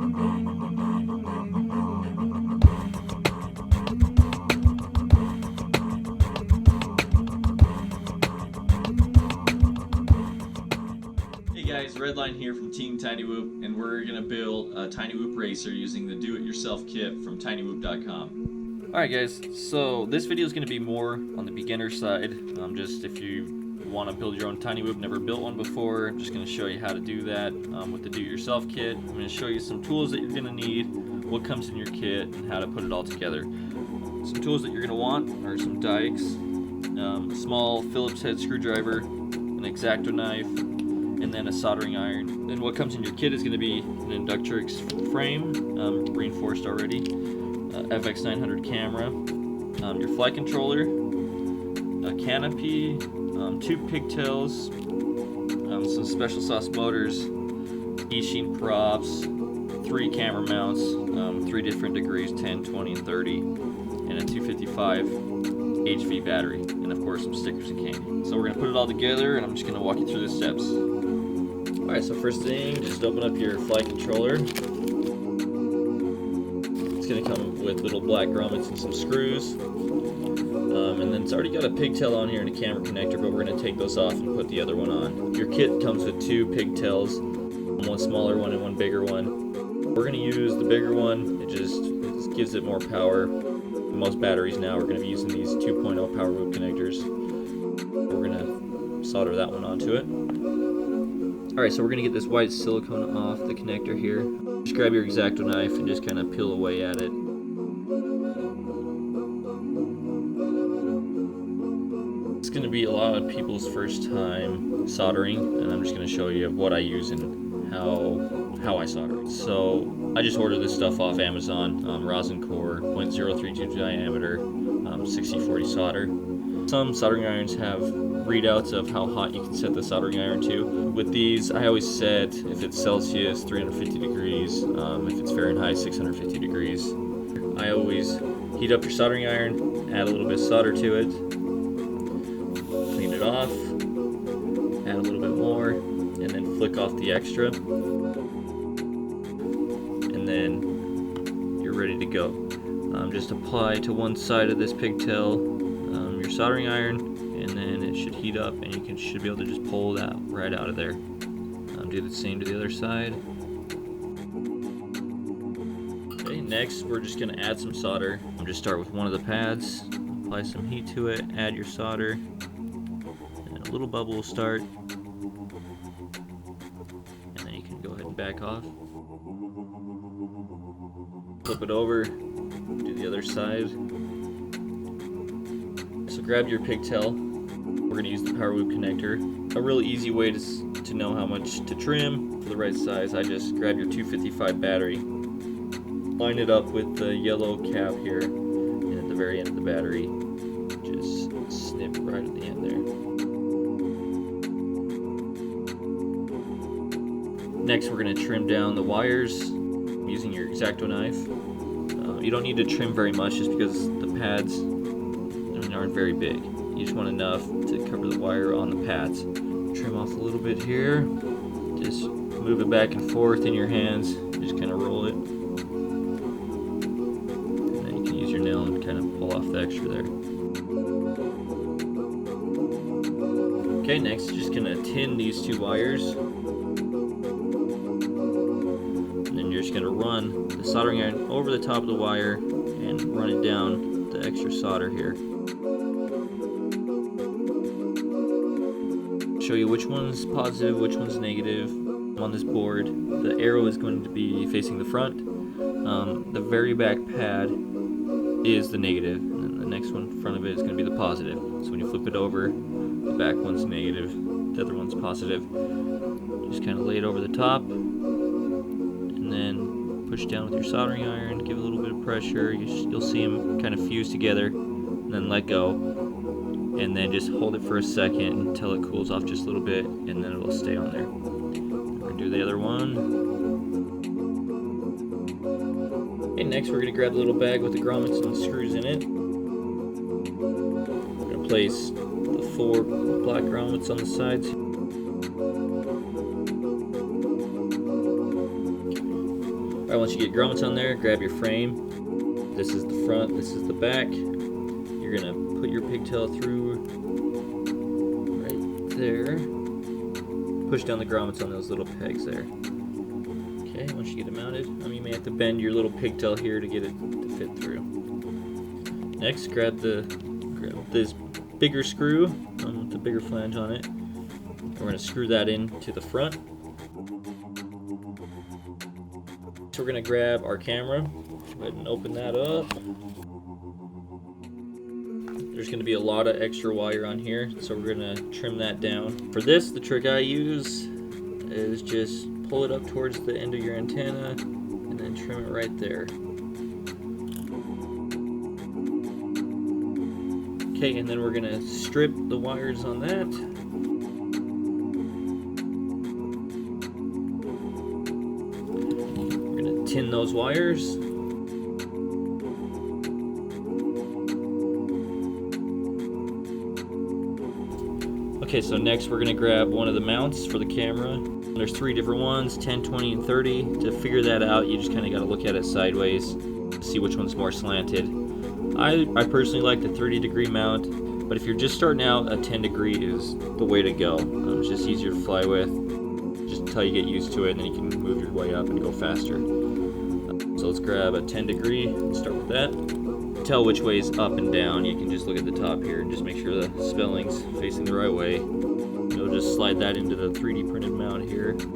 Hey guys, Redline here from Team Tiny Whoop, and we're going to build a Tiny Whoop racer using the do-it-yourself kit from tinywhoop.com. Alright guys, so this video is going to be more on the beginner side, just if you want to build your own Tiny Whoop, never built one before. I'm just going to show you how to do that with the do-it-yourself kit. I'm going to show you some tools that you're going to need, what comes in your kit, and how to put it all together. Some tools that you're going to want are some dikes, a small Phillips head screwdriver, an X-Acto knife, and then a soldering iron. Then what comes in your kit is going to be an Inductrix frame, reinforced already, FX900 camera, your flight controller, a Canopy, 2 pigtails, some special sauce motors, e-sheen props, 3 camera mounts, 3 different degrees, 10, 20, and 30, and a 255 HV battery, and of course some stickers and candy. So we're going to put it all together, and I'm just going to walk you through the steps. Alright, so first thing, just open up your flight controller. It's going to come with little black grommets and some screws. And then it's already got a pigtail on here and a camera connector, but we're going to take those off and put the other one on. Your kit comes with 2 pigtails, one smaller one and one bigger one. We're going to use the bigger one, it just gives it more power. Most batteries now are going to be using these 2.0 power whoop connectors. We're going to solder that one onto it. Alright, so we're going to get this white silicone off the connector here. Just grab your X-Acto knife and just kind of peel away at it. It's going to be a lot of people's first time soldering, and I'm just going to show you what I use and how I solder. So I just ordered this stuff off Amazon, rosin core, 0.032 diameter, 60/40 solder. Some soldering irons have readouts of how hot you can set the soldering iron to. With these, I always set, if it's Celsius, 350 degrees, if it's Fahrenheit, 650 degrees. I always heat up your soldering iron, add a little bit of solder to it, clean it off, add a little bit more, and then flick off the extra. And then you're ready to go. Just apply to one side of this pigtail your soldering iron, and then it should heat up and you should be able to just pull that right out of there. Do the same to the other side. Okay, next we're just going to add some solder. Just start with one of the pads, apply some heat to it, add your solder, and a little bubble will start, and then you can go ahead and back off. Flip it over, do the other side. So grab your pigtail. We're going to use the power whoop connector. A really easy way to know how much to trim for the right size, I just grab your 255 battery, line it up with the yellow cap here, and at the very end of the battery, just snip right at the end there. Next, we're going to trim down the wires using your X-Acto knife. You don't need to trim very much just because the pads aren't very big. You just want enough to cover the wire on the pads. Trim off a little bit here. Just move it back and forth in your hands. Just kind of roll it. And then you can use your nail and kind of pull off the extra there. Okay, next just going to tin these 2 wires. And then you're just going to run the soldering iron over the top of the wire and run it down the extra solder here. Show you which one's positive, which one's negative. On this board, the arrow is going to be facing the front. The very back pad is the negative, and then the next one in front of it is going to be the positive. So when you flip it over, the back one's negative, the other one's positive. Just kind of lay it over the top, and then push down with your soldering iron, give it a little bit of pressure. You'll see them kind of fuse together, and then let go. And then just hold it for a second until it cools off just a little bit, and then it'll stay on there. We're going to do the other one. Okay, next we're going to grab the little bag with the grommets and the screws in it. We're going to place the 4 black grommets on the sides. Alright, once you get grommets on there, grab your frame. This is the front, this is the back. You're gonna put your pigtail through right there. Push down the grommets on those little pegs there. Okay, once you get it mounted, you may have to bend your little pigtail here to get it to fit through. Next, grab this bigger screw with the bigger flange on it. We're going to screw that in to the front. So we're going to grab our camera. Go ahead and open that up. There's going to be a lot of extra wire on here, so we're going to trim that down. For this, the trick I use is just pull it up towards the end of your antenna and then trim it right there. Okay, and then we're going to strip the wires on that. We're going to tin those wires. Okay, so next we're going to grab one of the mounts for the camera. There's 3 different ones, 10, 20, and 30. To figure that out, you just kind of got to look at it sideways to see which one's more slanted. I personally like the 30-degree mount, but if you're just starting out, a 10-degree is the way to go. It's just easier to fly with, just until you get used to it, and then you can move your way up and go faster. So let's grab a 10-degree and start with that. Tell which way is up and down. You can just look at the top here and just make sure the spelling's facing the right way. You'll just slide that into the 3D printed mount here. Okay,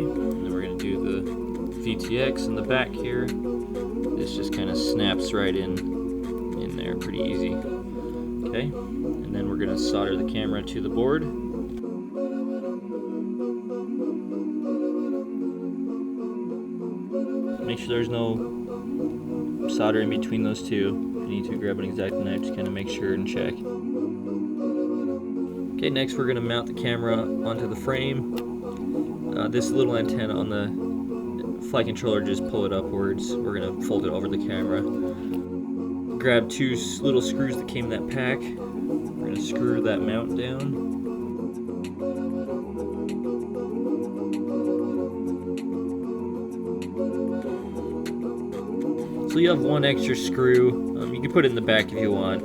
and then we're going to do the VTX in the back here. This just kind of snaps right in there, pretty easy. Okay, and then we're going to solder the camera to the board. Make sure there's no solder in between those two. If you need to, grab an X-Acto knife, just kind of make sure and check. Okay, next we're going to mount the camera onto the frame. This little antenna on the flight controller, just pull it upwards. We're going to fold it over the camera. Grab 2 little screws that came in that pack. We're going to screw that mount down. So you have 1 extra screw. You can put it in the back if you want,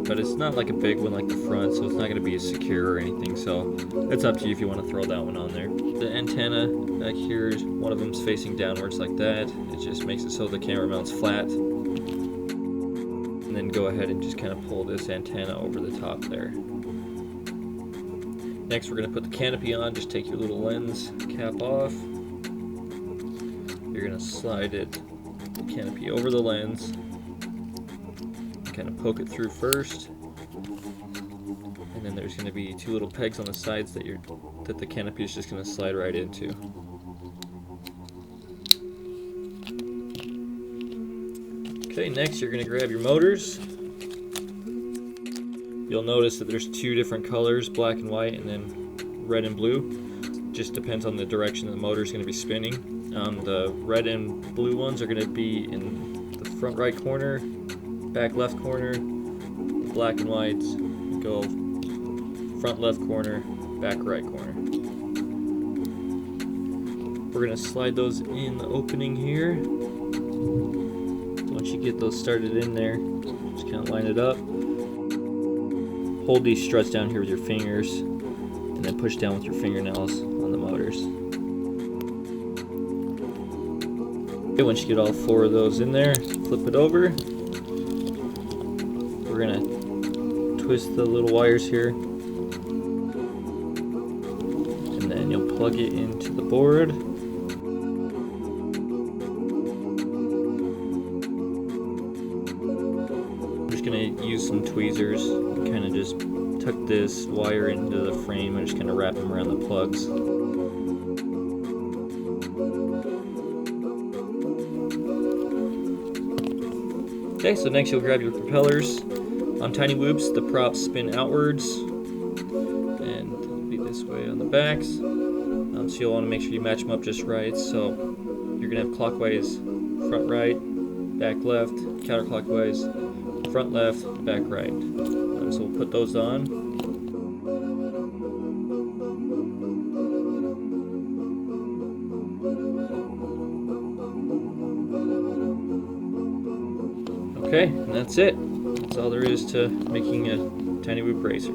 but it's not like a big one like the front, so it's not going to be as secure or anything, so it's up to you if you want to throw that one on there. The antenna back here, one of them's facing downwards like that. It just makes it so the camera mounts flat. And then go ahead and just kind of pull this antenna over the top there. Next we're going to put the canopy on. Just take your little lens cap off. You're going to slide the canopy over the lens. Kind of poke it through first, and then there's going to be 2 little pegs on the sides that the canopy is just going to slide right into. Okay, next you're going to grab your motors. You'll notice that there's 2 different colors, black and white, and then red and blue. Just depends on the direction the motor is going to be spinning. The red and blue ones are going to be in the front right corner, back left corner. The black and whites go front left corner, back right corner. We're going to slide those in the opening here. Once you get those started in there, just kind of line it up. Hold these struts down here with your fingers, and then push down with your fingernails on the motors. Okay, once you get all 4 of those in there, flip it over. We're going to twist the little wires here, and then you'll plug it into the board. I'm just going to use some tweezers and kind of just tuck this wire into the frame and just kind of wrap them around the plugs. Okay, so next you'll grab your propellers. On tiny whoops, the props spin outwards, and it'll be this way on the backs. So you'll want to make sure you match them up just right. So you're going to have clockwise, front right, back left, counterclockwise, front left, back right. So we'll put those on. Okay, and that's it. That's all there is to making a Tiny Whoop racer.